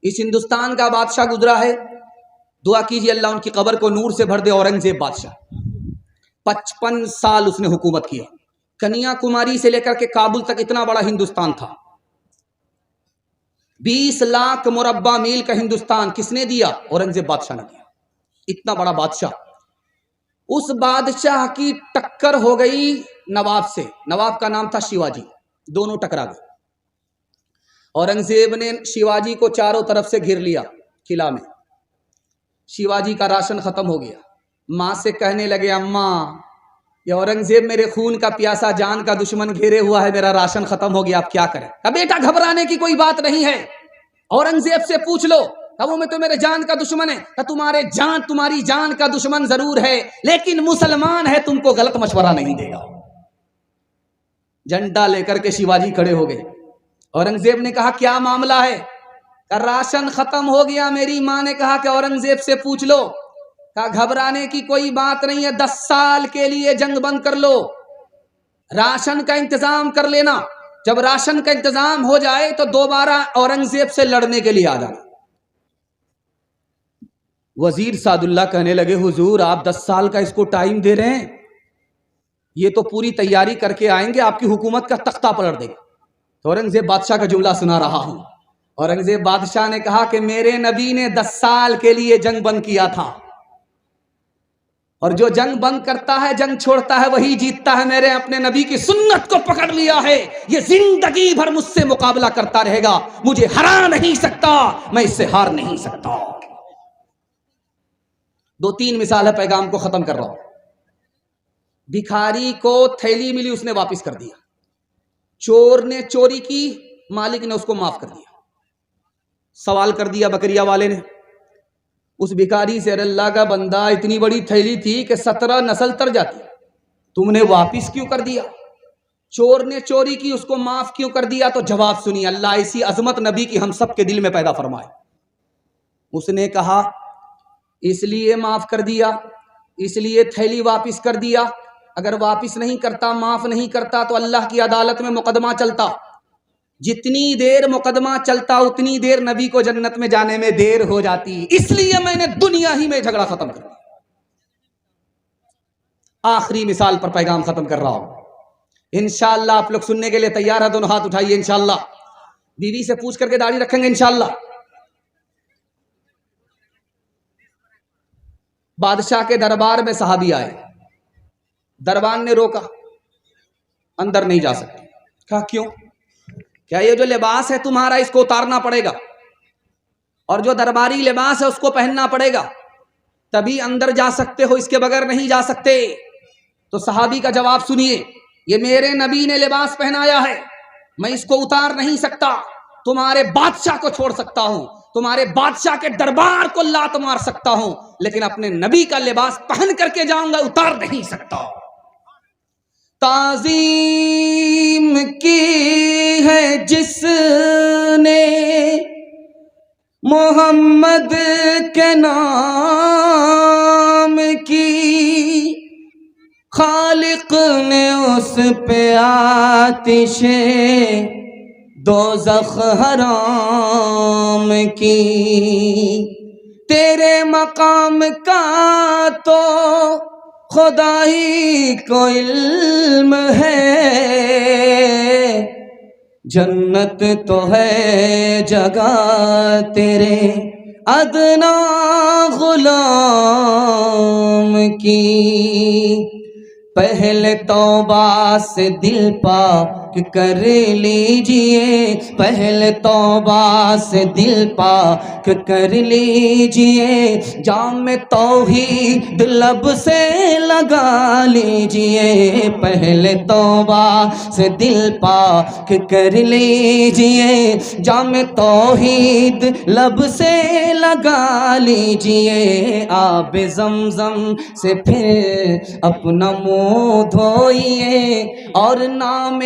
اس ہندوستان کا بادشاہ گزرا ہے، دعا کیجیے اللہ ان کی قبر کو نور سے بھر دے۔ اورنگزیب بادشاہ 55 سال اس نے حکومت کیا، کنیا کماری سے لے کر کے کابل تک اتنا بڑا ہندوستان تھا، 20 لاکھ مربع میل کا ہندوستان کس نے دیا؟ اورنگزیب بادشاہ نے دیا، اتنا بڑا بادشاہ۔ اس بادشاہ کی ٹکر ہو گئی نواب سے، نواب کا نام تھا شیواجی، دونوں ٹکرا گئے۔ اورنگزیب نے شیواجی کو چاروں طرف سے گھیر لیا قلعہ میں، شیواجی کا راشن ختم ہو گیا، ماں سے کہنے لگے اماں یہ اورنگزیب میرے خون کا پیاسا جان کا دشمن گھیرے ہوا ہے، میرا راشن ختم ہو گیا، اب کیا کریں؟ بیٹا گھبرانے کی کوئی بات نہیں ہے، اورنگزیب سے پوچھ لو، وہ میں تو میرے جان کا دشمن ہے، تمہاری جان کا دشمن ضرور ہے لیکن مسلمان ہے، تم کو غلط مشورہ نہیں دے گا۔ جھنڈا لے کر کے شیواجی کھڑے ہو گئے، اورنگزیب نے کہا کیا معاملہ ہے؟ راشن ختم ہو گیا۔ میری ماں نے کہا کہ اورنگزیب سے پوچھ لو، کہا گھبرانے کی کوئی بات نہیں ہے، 10 سال کے لیے جنگ بند کر لو، راشن کا انتظام کر لینا، جب راشن کا انتظام ہو جائے تو دوبارہ اورنگزیب سے لڑنے کے لیے آ جانا۔ وزیر سعد اللہ کہنے لگے حضور آپ 10 سال کا اس کو ٹائم دے رہے ہیں، یہ تو پوری تیاری کر کے آئیں گے، آپ کی حکومت کا تختہ پلٹ دے گا۔ تو اورنگزیب بادشاہ کا جملہ سنا رہا ہوں۔ اورنگزیب بادشاہ نے کہا کہ میرے نبی نے 10 سال کے لیے جنگ بند کیا تھا، اور جو جنگ بند کرتا ہے، جنگ چھوڑتا ہے، وہی جیتتا ہے۔ میرے اپنے نبی کی سنت کو پکڑ لیا ہے، یہ زندگی بھر مجھ سے مقابلہ کرتا رہے گا، مجھے ہرا نہیں سکتا، میں اس سے ہار نہیں سکتا۔ 2-3 مثال ہے، پیغام کو ختم کر رہا ہوں۔ بھکاری کو تھیلی ملی، اس نے واپس کر دیا۔ چور نے چوری کی، مالک نے اس کو معاف کر دیا۔ سوال کر دیا بکریا والے نے اس بھکاری سے، اللہ کا بندہ اتنی بڑی تھیلی تھی کہ 17 نسل تر جاتی، تم نے واپس کیوں کر دیا؟ چور نے چوری کی، اس کو معاف کیوں کر دیا؟ تو جواب سنیے، اللہ ایسی عظمت نبی کی ہم سب کے دل میں پیدا فرمائے۔ اس نے کہا اس لیے معاف کر دیا، اس لیے تھیلی واپس کر دیا، اگر واپس نہیں کرتا، معاف نہیں کرتا تو اللہ کی عدالت میں مقدمہ چلتا، جتنی دیر مقدمہ چلتا اتنی دیر نبی کو جنت میں جانے میں دیر ہو جاتی، اس لیے میں نے دنیا ہی میں جھگڑا ختم کر دیا۔ آخری مثال پر پیغام ختم کر رہا ہوں، انشاءاللہ آپ لوگ سننے کے لیے تیار ہیں؟ دونوں ہاتھ اٹھائیے۔ انشاءاللہ بیوی سے پوچھ کر کے داڑھی رکھیں گے انشاءاللہ۔ بادشاہ کے دربار میں صحابی آئے، دربان نے روکا، اندر نہیں جا سکتے۔ کہا کیوں؟ کیا یہ جو لباس ہے تمہارا اس کو اتارنا پڑے گا، اور جو درباری لباس ہے اس کو پہننا پڑے گا، تبھی اندر جا سکتے ہو، اس کے بغیر نہیں جا سکتے۔ تو صحابی کا جواب سنیے، یہ میرے نبی نے لباس پہنایا ہے، میں اس کو اتار نہیں سکتا، تمہارے بادشاہ کو چھوڑ سکتا ہوں، تمہارے بادشاہ کے دربار کو لات مار سکتا ہوں، لیکن اپنے نبی کا لباس پہن کر کے جاؤں گا، اتار نہیں سکتا۔ تعظیم کی ہے جس نے محمد کے نام کی، خالق نے اس پہ آتش دوزخ حرام کی۔ تیرے مقام کا تو خدا ہی کو علم ہے، جنت تو ہے جگہ تیرے ادنا غلام کی۔ پہلے توبہ سے دل پاک کر لیجئے، پہلے توبہ سے دل پاک کر لیجئے، جام توحید لب سے لگا لیجئے، پہلے توبہ سے دل پاک کر لیجئے، جام توحید لب سے لگا لیجئے، آب زمزم سے پھر اپنا منہ دھوئیے، اور نام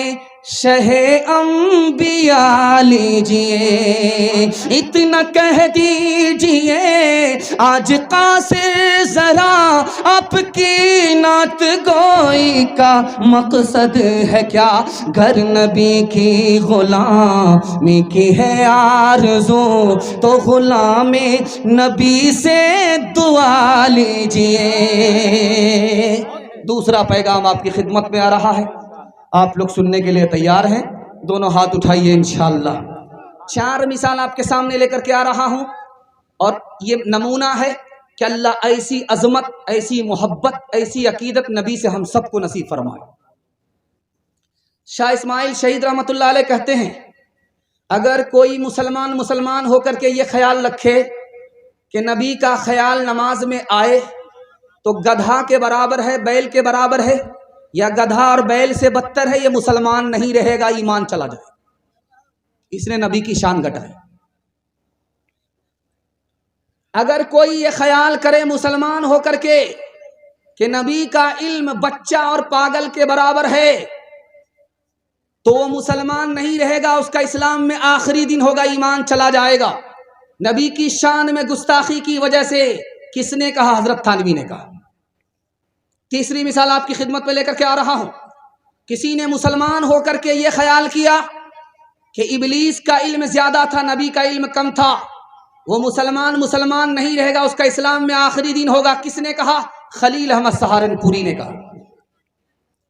شہ انبیاء لیجئے، اتنا کہہ دیجئے آج قاصر ذرا آپ کی نعت گوئی کا مقصد ہے کیا؟ گھر نبی کی غلامی کی ہے آرزو تو غلام نبی سے دعا لیجئے۔ دوسرا پیغام آپ کی خدمت میں آ رہا ہے، آپ لوگ سننے کے لیے تیار ہیں؟ دونوں ہاتھ اٹھائیے انشاءاللہ۔ 4 مثال آپ کے سامنے لے کر کے آ رہا ہوں، اور یہ نمونہ ہے کہ اللہ ایسی عظمت، ایسی محبت، ایسی عقیدت نبی سے ہم سب کو نصیب فرمائے۔ شاہ اسماعیل شہید رحمۃ اللہ علیہ کہتے ہیں، اگر کوئی مسلمان ہو کر کے یہ خیال رکھے کہ نبی کا خیال نماز میں آئے تو گدھا کے برابر ہے، بیل کے برابر ہے، یا گدھا اور بیل سے بدتر ہے، یہ مسلمان نہیں رہے گا، ایمان چلا جائے، اس نے نبی کی شان گھٹائی۔ اگر کوئی یہ خیال کرے مسلمان ہو کر کے کہ نبی کا علم بچہ اور پاگل کے برابر ہے تو وہ مسلمان نہیں رہے گا، اس کا اسلام میں آخری دن ہوگا، ایمان چلا جائے گا۔ نبی کی شان میں گستاخی کی وجہ سے کس نے کہا؟ حضرت تھانوی نے کہا۔ تیسری مثال آپ کی خدمت میں لے کر کے آ رہا ہوں، کسی نے مسلمان ہو کر کے یہ خیال کیا کہ ابلیس کا علم زیادہ تھا، نبی کا علم کم تھا، وہ مسلمان نہیں رہے گا، اس کا اسلام میں آخری دن ہوگا۔ کس نے کہا؟ خلیل احمد سہارنپوری نے کہا۔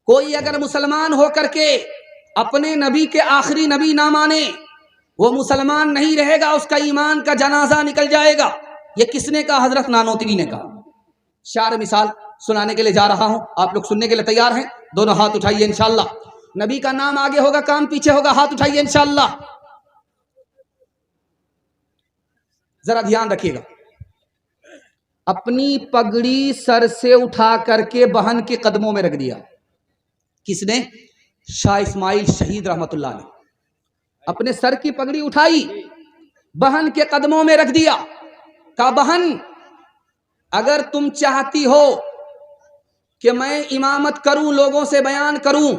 کوئی اگر مسلمان ہو کر کے اپنے نبی کے آخری نبی نہ مانے، وہ مسلمان نہیں رہے گا، اس کا ایمان کا جنازہ نکل جائے گا۔ یہ کس نے کہا؟ حضرت نانوتوی نے کہا۔ 4 مثال سنانے کے لیے جا رہا ہوں، آپ لوگ سننے کے لیے تیار ہیں؟ دونوں ہاتھ اٹھائیے انشاءاللہ۔ نبی کا نام آگے ہوگا، کام پیچھے ہوگا، ہاتھ اٹھائیے انشاءاللہ۔ ذرا دھیان رکھیے گا، اپنی پگڑی سر سے اٹھا کر کے بہن کے قدموں میں رکھ دیا۔ کس نے؟ شاہ اسماعیل شہید رحمت اللہ نے اپنے سر کی پگڑی اٹھائی، بہن کے قدموں میں رکھ دیا، کہا بہن اگر تم چاہتی ہو کہ میں امامت کروں، لوگوں سے بیان کروں،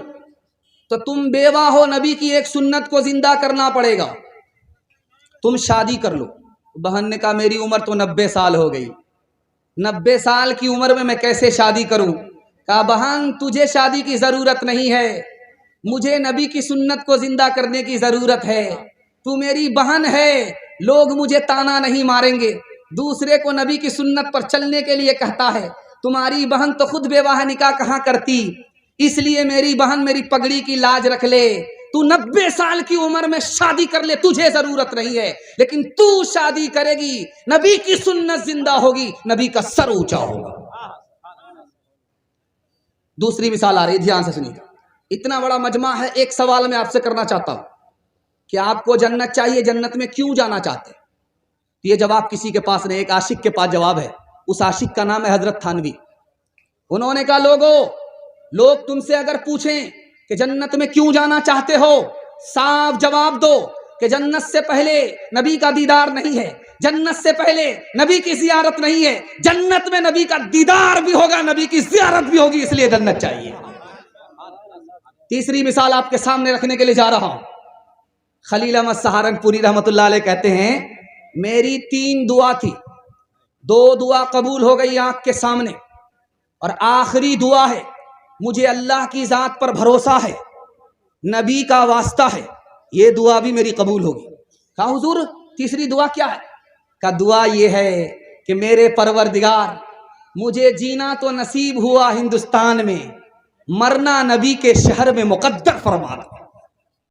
تو تم بیوہ ہو، نبی کی ایک سنت کو زندہ کرنا پڑے گا، تم شادی کر لو۔ بہن نے کہا میری عمر تو 90 سال ہو گئی، 90 سال کی عمر میں کیسے شادی کروں؟ کہا بہن تجھے شادی کی ضرورت نہیں ہے، مجھے نبی کی سنت کو زندہ کرنے کی ضرورت ہے، تو میری بہن ہے، لوگ مجھے تانا نہیں ماریں گے، دوسرے کو نبی کی سنت پر چلنے کے لیے کہتا ہے، تمہاری بہن تو خود بیوہ ہے، نکاح کہاں کرتی، اس لیے میری بہن میری پگڑی کی لاج رکھ لے، تو 90 سال کی عمر میں شادی کر لے، تجھے ضرورت نہیں ہے، لیکن تو شادی کرے گی، نبی کی سنت زندہ ہوگی، نبی کا سر اونچا ہوگا۔ دوسری مثال آ رہی ہے، دھیان سے سنیے گا، اتنا بڑا مجمع ہے، ایک سوال میں آپ سے کرنا چاہتا ہوں کہ آپ کو جنت چاہیے، جنت میں کیوں جانا چاہتے ہیں؟ یہ جواب کسی کے پاس نہیں، ایک عاشق کے پاس جواب ہے، اس عاشق کا نام ہے حضرت تھانوی۔ انہوں نے کہا لوگ تم سے اگر پوچھیں کہ جنت میں کیوں جانا چاہتے ہو، صاف جواب دو کہ جنت سے پہلے نبی کا دیدار نہیں ہے، جنت سے پہلے نبی کی زیارت نہیں ہے، جنت میں نبی کا دیدار بھی ہوگا، نبی کی زیارت بھی ہوگی، اس لیے جنت چاہیے۔ تیسری مثال آپ کے سامنے رکھنے کے لیے جا رہا ہوں، خلیل احمد سہارنپوری رحمت اللہ علیہ کہتے ہیں میری 3 دعا تھی، 2 دعا قبول ہو گئی آنکھ کے سامنے، اور آخری دعا ہے مجھے اللہ کی ذات پر بھروسہ ہے، نبی کا واسطہ ہے، یہ دعا بھی میری قبول ہوگی۔ کہا حضور تیسری دعا کیا ہے؟ کہا دعا یہ ہے کہ میرے پروردگار مجھے جینا تو نصیب ہوا ہندوستان میں، مرنا نبی کے شہر میں مقدر فرما دو۔